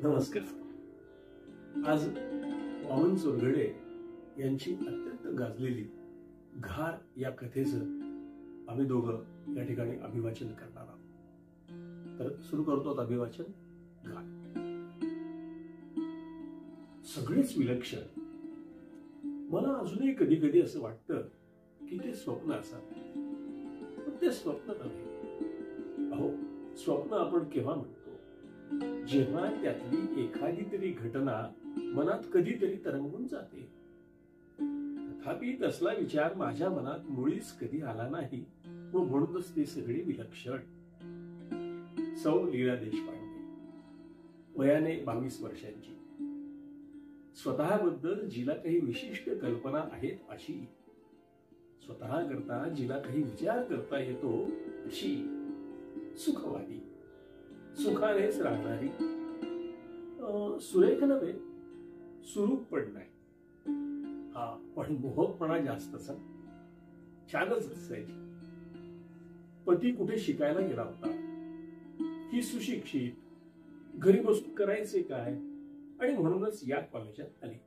नमस्कार. आज वामन चोरगडे यांची अत्यंत गाजलेली घार या कथेचं आम्ही दोघं या ठिकाणी अभिवाचन करणार आहोत. तर सुरू करतो अभिवाचन. घार. सगळेच विलक्षण. मला अजूनही कधी कधी असं वाटतं की ते स्वप्न असावं, पण ते स्वप्न नव्हे. अहो, स्वप्न आपण केव्हा म्हणतो जेव्हा त्यातली एखादी तरी घटना मनात कधीतरी तरंगून जाते. तथापि तसला विचार माझ्या मनात मुळीच कधी आला नाही व म्हणूनच ते सगळे विलक्षण. सौ लीला देशपांडे, वयाने 22 वर्षांची. स्वतःबद्दल जिला काही विशिष्ट कल्पना आहेत अशी, स्वतः करता जिला काही विचार करता येतो अशी, सुखवादी, सुखानेच राहणारी, सुरेख नव्हे, सुरूप पण नाही. हा, पण मोहकपणा जास्तच. छानच दिसायची. पती कुठे शिकायला गेला होता, ही सुशिक्षित, घरी बसून करायचे काय, आणि म्हणूनच या कॉलेजात आली.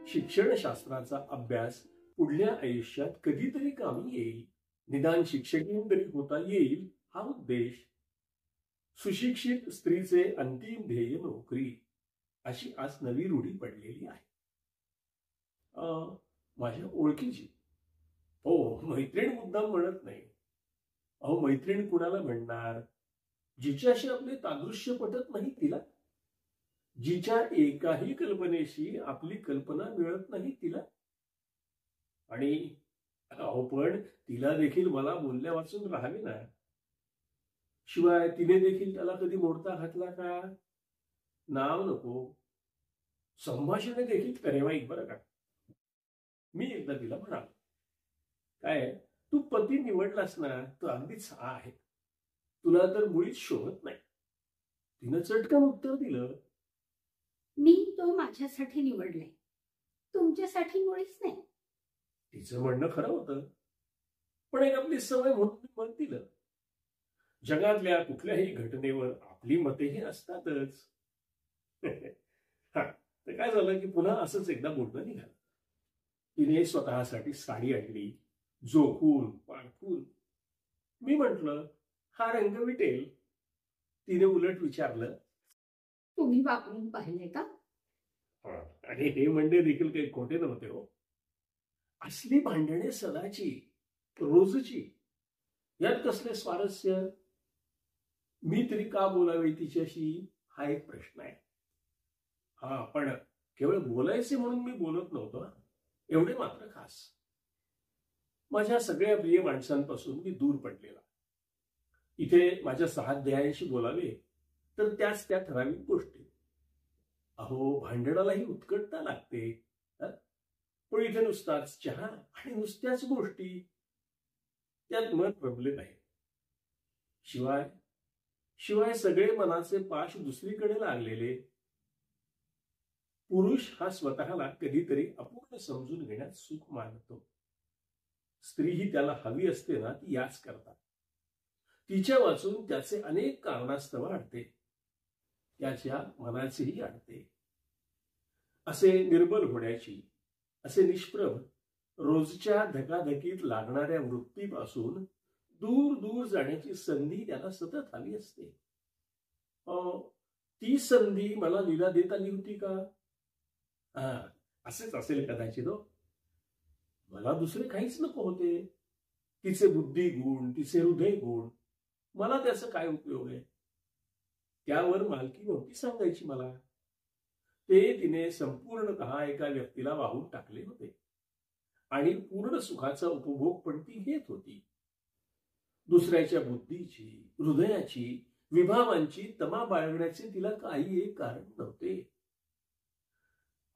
शिक्षणशास्त्राचा अभ्यास पुढल्या आयुष्यात कधीतरी कामी येईल, निदान शिक्षकीय तरी होता येईल हा उद्देश. सुशिक्षित स्त्रीचे अंतिम ध्येय नोकरी, अशी आज नवी रूढी पडलेली आहे. माझ्या ओळखीची, हो, मैत्रीण मुद्दाम म्हणत नाही. अहो, मैत्रीण कुणाला म्हणणार, जिच्याशी आपले तादृश्य पटत नाही तिला, जिच्या एकाही कल्पनेशी आपली कल्पना मिळत नाही तिला. आणि अहो, पण तिला देखील मला बोलल्या वाचून राहावे ना. शिवाय तिने देखील त्याला कधी मोडता घातला का? नाव नको, संभाषणे देखील करेवाईक बरं का. मी एकदा तिला म्हणालो, काय तू पती निवडलास ना, तो अगदीच हा आहे, तुला तर मुळीच शोभत नाही. तिनं चटकन उत्तर दिलं, मी तो माझ्यासाठी निवडले, तुमच्यासाठी मुळीच नाही. तिचं म्हणणं खरं होतं, पण एक आपली सवय म्हणून मी मत दिलं. जगातल्या कुठल्याही घटनेवर आपली मतेही असतातच. हा, तर काय झालं की पुन्हा असंच एकदा बोलणं निघालं. तिने स्वतःसाठी साडी आणली, जोखून पाणखून. मी म्हटलं, हा रंग विटेल. तिने उलट विचारलं, तुम्ही वापरून पाहिले का? आणि हे म्हणणे देखील काही खोटे नव्हते हो. असली भांडणे सदाची, रोजची, यात कसले स्वारस्य? मी तरी का बोलावे तिच्याशी, हा एक प्रश्न आहे. हा, पण केवळ बोलायचे म्हणून मी बोलत नव्हतो, एवढे मात्र खास. माझ्या सगळ्या प्रिय माणसांपासून मी दूर पडलेला. इथे माझ्या सहाध्यायांशी बोलावे तर त्याच त्या ठराविक गोष्टी. अहो, भांडणालाही उत्कटता लागते, पण इथे नुसताच चहा आणि नुसत्याच गोष्टी, त्यात मन रमले नाही. शिवाय सगळे मनाचे पाश दुसरीकडे लागलेले. पुरुष हा स्वतःला कधीतरी अपूर्ण समजून घेण्यात सुख मानतो. स्त्री ही त्याला हवी असते ना, ती याच करतात. तिच्या वाचून त्याचे अनेक कारणास्तव आणते, त्याच्या मनाचेही आणते. असे निर्बल होण्याची, असे निष्प्रभ, रोजच्या धकाधकीत लागणाऱ्या वृत्तीपासून दूर दूर जाण्याची संधी त्याला सतत हवी असते. ती संधी मला लीला देत आली होती का? असेच असेल कदाचित. मला दुसरे काहीच नको होते. तिचे बुद्धी गुण, तिचे हृदय गुण, मला त्याचा काय उपयोग आहे? त्यावर मालकी नव्हती सांगायची मला. ते तिने संपूर्णतः एका व्यक्तीला वाहून टाकले होते, आणि पूर्ण सुखाचा उपभोग पण ती घेत होती. दुसऱ्याच्या बुद्धीची, हृदयाची, विभावांची तमा बाळगण्याचे तिला काही एक कारण नव्हते.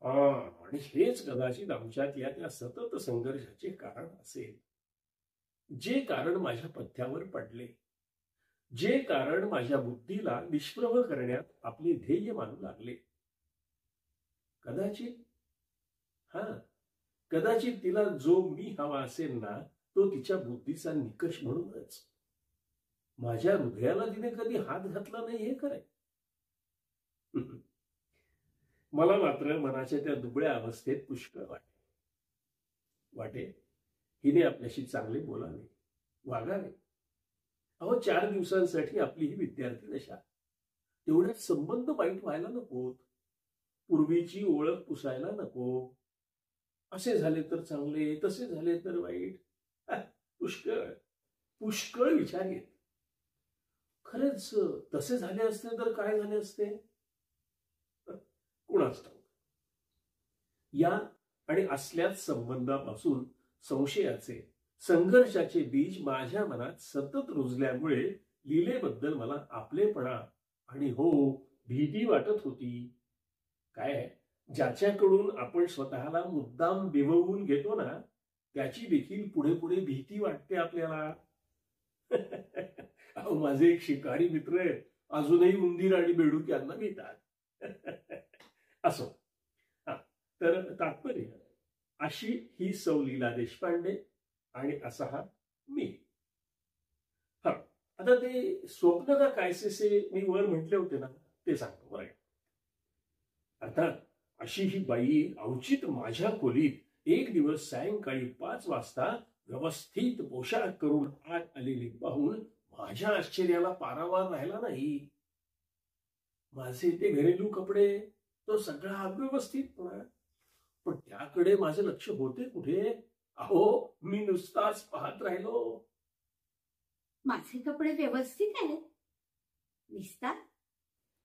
आणि हेच कदाचित आमच्यातल्या त्या सतत संघर्षाचे कारण असेल. जे कारण माझ्या पथ्यावर पडले, जे कारण माझ्या बुद्धीला निष्प्रभ करण्यात आपले ध्येय मानू लागले. कदाचित तिला जो मी हवा असेल ना, तो तिच्या बुद्धीचा निकष म्हणूनच. माझ्या हृदयाला तिने कधी हात घातला नाही हे खरंय. मला मात्र मनाच्या त्या दुबळ्या अवस्थेत पुष्कळ वाटे हिने आपल्याशी चांगले बोलावे, वागावे. अहो 4 दिवसांसाठी आपली ही विद्यार्थी दशा, तेवढ्यात संबंध वाईट व्हायला नकोत, पूर्वीची ओळख पुसायला नको. असे झाले तर चांगले, तसे झाले तर वाईट, पुष्कळ पुष्कळ विचार येत. खरेच तसे झाले असते तर काय झाले असते कुणाच ठाऊक. या आणि असल्याच संबंधापासून संशयाचे, संघर्षाचे बीज माझ्या मनात सतत रुजल्यामुळे लीलेबद्दल मला आपलेपणा आणि हो भीती वाटत होती. काय, ज्याच्याकडून आपण स्वतःला मुद्दाम बिववून घेतो ना, त्याची देखील पुढे पुढे भीती वाटते आपल्याला. अहो माझे एक शिकारी मित्र अजूनही उंदीर आणि बेडूक्यांना मिळतात. असो. तर तात्पर्य, अशी ही सौ लीला देशपांडे आणि असा हा मी. आता ते स्वप्न का कायसेसे मी वर म्हटले होते ना, ते सांगतो बरं. अर्थात अशी ही बाई अवचित माझ्या खोलीत एक दिवस सायंकाळी 5 वाजता व्यवस्थित पोशाख करून आत आलेली पाहून माझ्या आश्चर्याला पारावार राहिला नाही. माझे ते घरेलू कपडे, तो सगळा अव्यवस्थितपणा, पण त्याकडे माझे लक्ष होते कुठे? अहो मी नुसताच पाहत राहिलो. माझे कपडे व्यवस्थित आहेत दिसतात.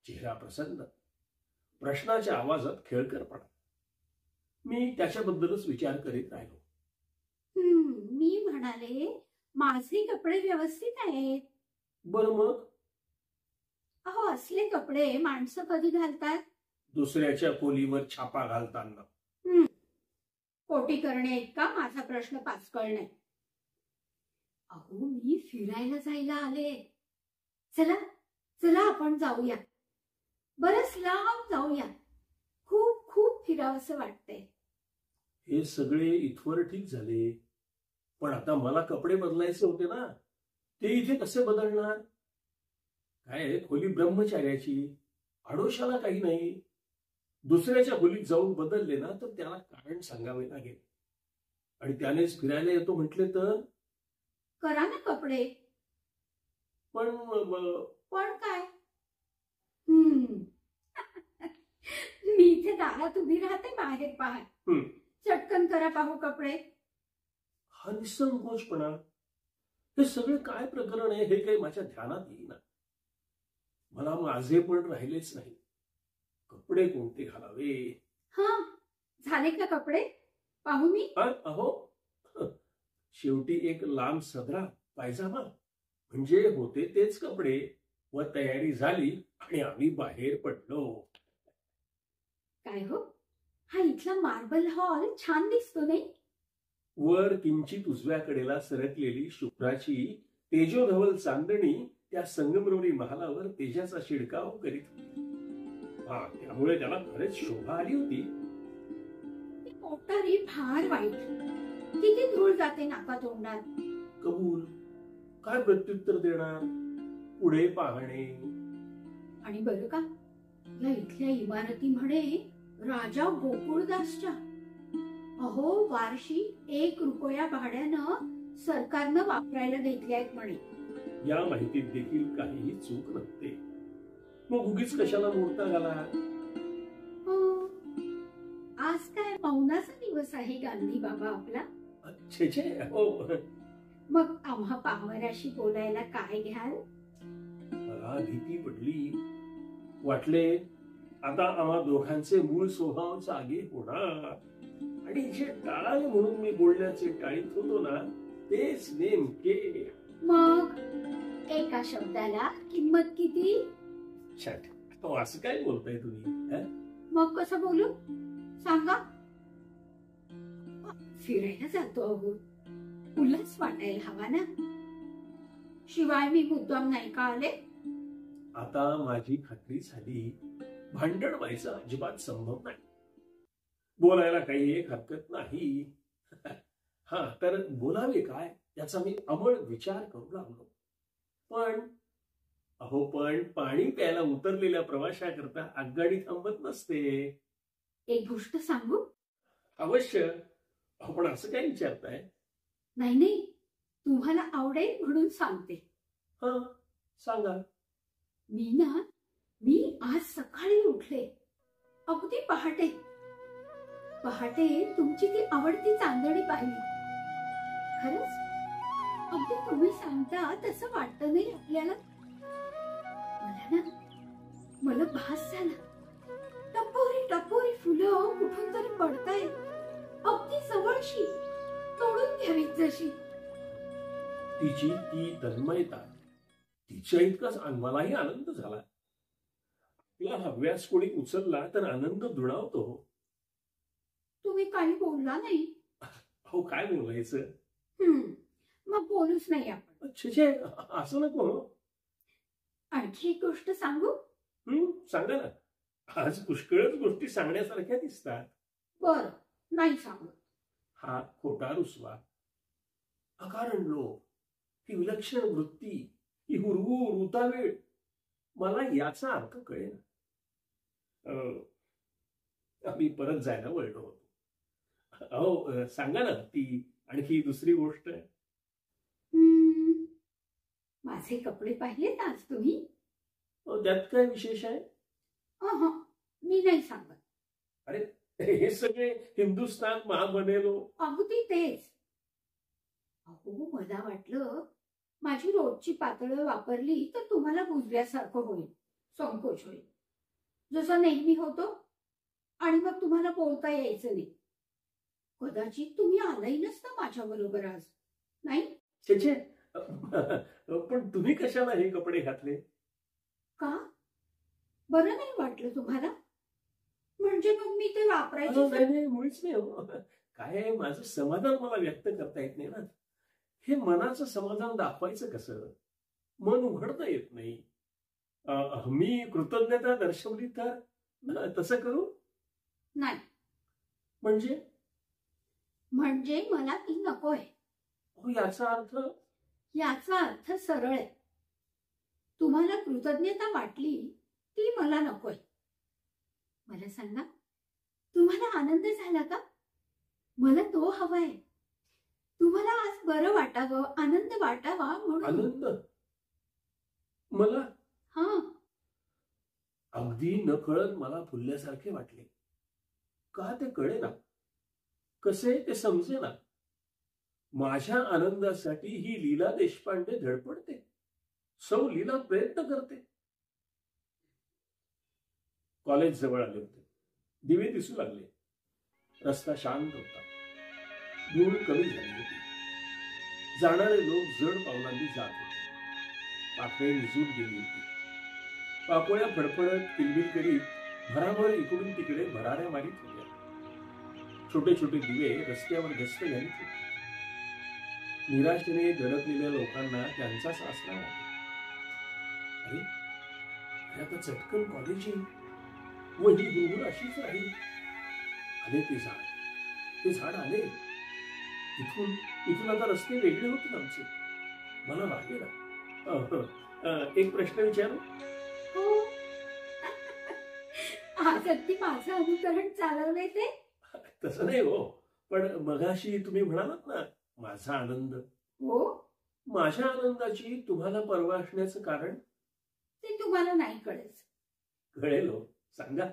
चेहरा प्रसन्न, प्रश्नाच्या आवाजात खेळकरपणा. मी त्याच्याबद्दलच विचार करीत राहिलो. मी म्हणाले माझे कपडे व्यवस्थित आहेत. बरं मग? अहो असले कपडे माणसं कधी घालतात? दुसऱ्याच्या खोलीवर छापा घालताना. पोटी करणे इतका माझा प्रश्न पाचकळ नाही. अहो मी फिरायला जायला आले. चला चला आपण जाऊया, बरंच लांब जाऊया. खूप खूप फिरावंसं वाटतंय. हे सगळे इथवर ठीक झाले, पण आता मला कपडे बदलायचे होते ना, ते इथे कसे बदलणार? काय खोली ब्रह्मचार्याची, आडोशाला काही नाही. दुसऱ्याच्या खोलीत जाऊन बदलले ना तर त्याला कारण सांगावे लागेल, आणि त्यानेच फिरायला येतो म्हटले तर करा ना कपडे. पण पण काय? मी इथे दारात उभी राहते, बाहेर पाहत. चटकन करा पाहू कपडे. हा निसंकोचपणा, हे सगळे काय प्रकरण आहे हे काही माझ्या ध्यानात येईना. मला माझे पण राहिलेच नाही. कपडे कोणते घालावे? झाले का कपडे? पाहू मी? अहो शेवटी एक लांब सदरा पायजामा म्हणजे होते तेच कपडे, व तयारी झाली आणि आम्ही बाहेर पडलो. काय हो, हा इथला मार्बल हॉल छान दिसतो नाही? वर किंचित उजव्या कडेला सरकलेली शुभ्राची तेजोधवल चांदणी त्या संगमरवरी महालावर तेजाचा शिडकाव करीत होती. त्यामुळे त्याला खरेच शोभा आली होती. मोटारी फार वाईट, किती धूळ जाते नाका तोंडात. कबूल, काय प्रत्युत्तर देणार? पुढे पाहणे. आणि बरं का, या इथल्या इमारती म्हणे राजा गोकुळदासच्या. अहो वार्षी 1 रुपया भाड्यानं सरकारनं वापरायला घेतल्या आहेत म्हणे. या माहितीत देखील काहीही चूक नसते. मग उगीच कशाला मुहूर्त घाला? आज काय मौनाचा दिवस आहे गांधी बाबा आपला. मग आम्हा पामराशी बोलायला काय घ्याल? मला भीती पडली. वाटले आता आम्हा दोघांचे मूळ स्वभाव जागे होणार, आणि जे टाळावे म्हणून मी बोलण्याचे टाळीत होतो ना, तेच नेमके. मग एका शब्दाला किंमत किती? असं काय बोलताय तुम्ही? मग कसं बोलू सांगा? फिरायला जातो आहोत, उल्हास वाटायला हवा ना. शिवाय मी मुद्दाम नाही का आले? आता माझी खात्री झाली, भांडण व्हायचं अजिबात संभव नाही. बोलायला काही एक हरकत नाही. तर बोलावे काय याचा मी अमळ विचार करू लागलो. पण अहो पण पाणी प्यायला उतरलेल्या प्रवाशाकरता आगगाडी थांबत नसते. एक गोष्ट सांगू? अवश्य. आपण असं काय विचारताय? नाही नाही, तुम्हाला आवडेल म्हणून सांगते. हा, सांगा. मी आज सकाळी उठले, अगदी पहाटे. पहाटे तुमची ती आवडती चांदणी पाहिली. खरंच अगदी तुम्ही सांगता तसं वाटतं नाही आपल्याला. मला भास झाला, टपोरी टपोरी फुलं कुठून तरी पडताय, अगदी जवळशी, तोडून घ्यावीत जशी. तिची ती तन्मयता, तिच्या इतकाच मलाही आनंद झाला. आपला हव्यास कोणी उचलला तर आनंद दुणावतो. तुम्ही काही बोलला नाही. हो, काय बोलायचं? मग बोलूच नाही आपण. छे, असं नको. आणखी एक गोष्ट सांगू? सांगा ना. आज पुष्कळच गोष्टी सांगण्यासारख्या दिसतात. बर, नाही सांगत. हा खोटा रुसवा, अकारण लोभ, ही विलक्षण वृत्ती, ही हुरहूर उतावीळ, मला याचा अर्थ कळेना. आम्ही परत जायला वळलो होतो. अहो सांगा ना ती आणखी दुसरी गोष्ट. माझे कपडे पाहिलेत आज तुम्ही? त्यात काय विशेष आहे? मी नाही सांगत. अरे, हे सगळे हिंदुस्तान महाबनेलो. अगदी तेच. अहो, मला वाटलं माझी रोजची पातळ वापरली तर तुम्हाला बुजल्यासारखं होईल, संकोच होईल, जसं नेहमी होतो, आणि मग तुम्हाला बोलता यायचं नाही. कदाचित तुम्ही आलाही नसता माझ्या बरोबर आज, नाही? छे, पण तुम्ही कशाला हे कपडे घातले? का? बरं नाही वाटलं तुम्हाला? म्हणजे मग मी ते वापरायचं? नाही, मुळीच नाही हो. काय, माझं समाधान मला व्यक्त करता येत नाही ना. हे मनाचं समाधान दाखवायचं कसं? मन उघडता येत नाही. मी कृतज्ञता दर्शवली तर तसं करू? नाही. म्हणजे मला ती नकोय. याचा अर्थ सरळ आहे. तुम्हाला कृतज्ञता वाटली ती मला नकोय. मला सांगा, तुम्हाला आनंद झाला का? मला तो हवाय. तुम्हाला आज बरं वाटावं, आनंद वाटावा म्हणून. आनंद मला? हा, अगदी नकळत मला फुलल्यासारखे वाटले. का ते कळेना, कसे ते समजेना. माझ्या आनंदासाठी ही लीला देशपांडे धडपडते, सौ लीला प्रयत्न करते. कॉलेज जवळ आले होते. दिवे दिसू लागले. रस्ता शांत होता. धूळ कमी झाली होती. जाणारे लोक जड पावलांनी जात होते. पाखरे निजून गेली होती. पापोळ्या फडफडत किलबिल करीत भराभर इकडून तिकडे भराऱ्या मारीत होत्या. छोटे छोटे दिवे रस्त्यावर गस्त घालीत होते. निराशेने दडपलेल्या लोकांना त्यांचाच आसरा वाटे. अरे, आता चटकन कॉलेज येईल व ही हुरहुर अशीच राहील. आले ते झाड आले. इथून आता रस्ते वेगळे होतील आमचे. मला वाटले ना. एक प्रश्न विचारू? हो. आज अगदी माझं अनुकरण चालवलंय ते? तसं नाही हो, पण मगाशी तुम्ही म्हणालात ना माझा आनंद. हो. माझ्या आनंदाची तुम्हाला पर्वा असण्याचं कारण? ते तुम्हाला नाही कळेल. कळेल हो, सांगा.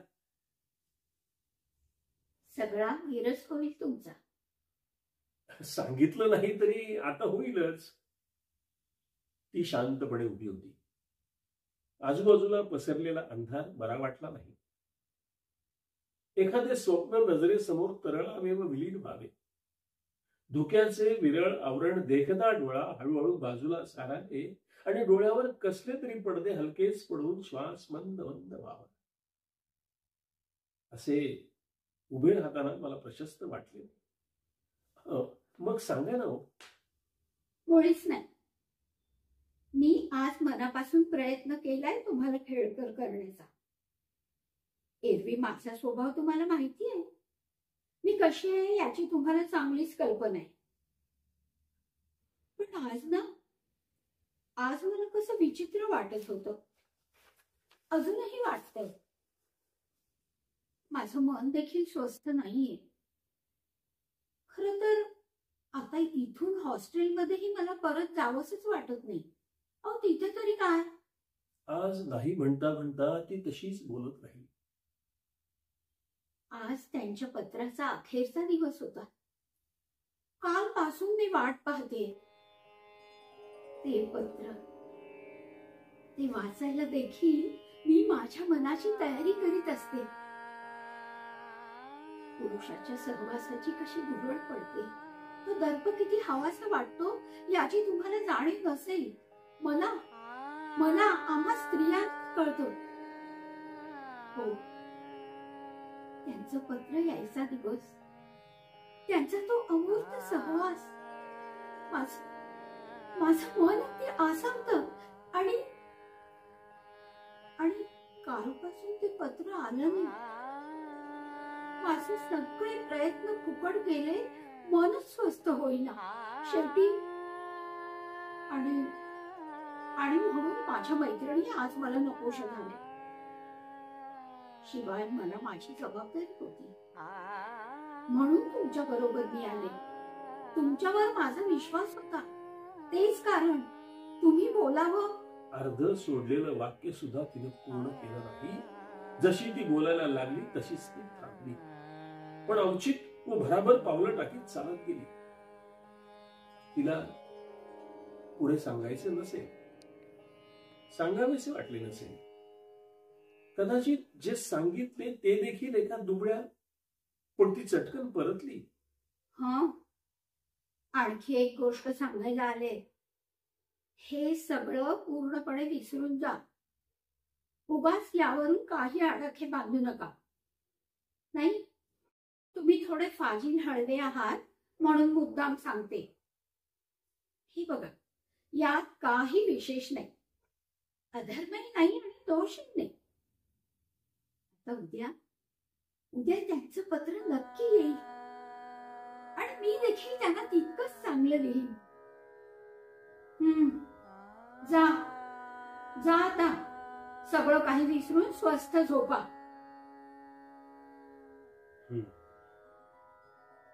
सगळा गिरस होईल तुमचा. सांगितलं नाही तरी आता होईलच. ती शांतपणे उभी होती. आजूबाजूला पसरलेला अंधार बरा वाटला नाही. एखादे स्वप्न नजरेसमोर तरळावे व विलीन व्हावे. धुक्याचे विरळ आवरण देखता डोळा हळूहळू बाजूला सारावे आणि डोळ्यावर कसले तरी पडदे हलकेच पडून श्वास मंद मंद व्हावा. असे उभे राहताना मला प्रशस्त वाटले. मग सांगा ना. मुळीच नाही. मी आज मनापासून प्रयत्न केलाय तुम्हाला खेळकर करण्याचा. एरवी माझा स्वभाव तुम्हाला माहिती आहे. मी कशी आहे याची तुम्हाला चांगलीच कल्पना आहे. पण आज ना, आज मला कसं विचित्र वाटत होतं. अजूनही वाटतंय. माझं मन देखील स्वस्थ नाहीये. खरं तर आता इथून हॉस्टेलमध्येही मला परत जावंसच वाटत नाही. अहो तिथे तरी काय. आज नाही म्हणता म्हणता ती तशीच बोलत राहिली. आज त्यांच्या पत्राचा अखेरचा दिवस होता. कालपासून मी वाट पाहते. ते पत्र, ते वाचायला देखील मी माझ्या मनाची तयारी करीत असते. पुरुषाच्या सहवासाची कशी धुरळ पडते, तो दर्प किती हवासा वाटतो याची तुम्हाला जाणीव नसेल. मला मला आम्हा स्त्रिया कळतं. हो, त्यांचं पत्र यायचा दिवस, त्यांचा तो अमूर्त सहवास, माझं मन अगदी आसामत. आणि आणि कालपासून ते पत्र आलं नाही. माझे सगळे प्रयत्न फुकट गेले. मनच स्वस्थ होईना शेवटी. आणि आणि म्हणून माझ्या मैत्रिणी आज मला नकोशा झाल्या. शिवाय मला माझी जबाबदारी होती म्हणून तुमच्या बरोबर मी आले. तुमच्यावर माझा विश्वास होता. तेच कारण तुम्ही बोलावं. अर्ध सोडलेलं वाक्य सुद्धा तिने पूर्ण केलं नाही. जशी ती बोलायला लागली तशीच ती थांबली. पण औचित व भराभर पावलं टाकीत चालत गेली. तिला पुढे सांगायचं नसेल, सांगावेसे वाटले नसेल. कदाचित जे सांगितले ते देखील एका दुबळ्या, पण ती चटकन परतली. आणखी एक गोष्ट सांगायला आले. हे सगळं पूर्णपणे विसरून जा. उगाच यावरून काही आडखे बांधू नका. नाही, तुम्ही थोडे फाजील हळवे आहात म्हणून मुद्दाम सांगते. ही बघा, यात काही विशेष नाही. अधर्मही नाही आणि दोषही नाही. आता उद्या त्यांचं पत्र नक्की येईल आणि मी देखील त्यांना तितकंच चांगलं लिहीन. जा जा आता. सगळं काही विसरून स्वस्थ झोपा.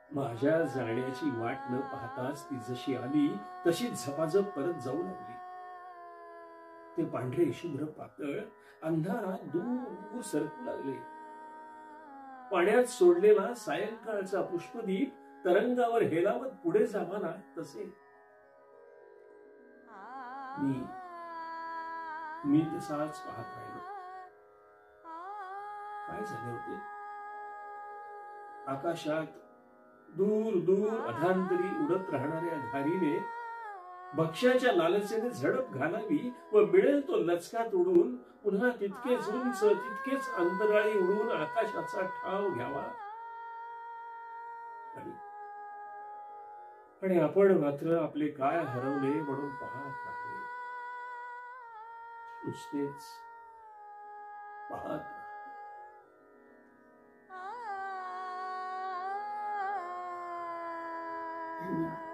माझ्या जाण्याची वाट न पाहताच ती जशी आली तशी झपाझप परत जाऊ लागली. ते पांढरे शुभ्र पातळ अंधारात दूर सरकू लागले. पाण्यात सोडलेला सायंकाळचा पुष्पदीप तरंगावर हेलावत पुढे जावाना तसे. मी तसाच पाहत राहिलो. काय झाले होते? आकाशात दूर दूर अधांतरी उडत राहणाऱ्या घारीने भक्ष्याच्या लालसेने झडप घालावी व मिळेल तो लचकात उडून पुन्हा तितकेच उंच, तितकेच अंतराळी उडून आकाशाचा ठाव घ्यावा. आणि आपण मात्र आपले काय हरवले म्हणून पाहत राहिले. नुसतेच पाहत राहिले. धन्यवाद.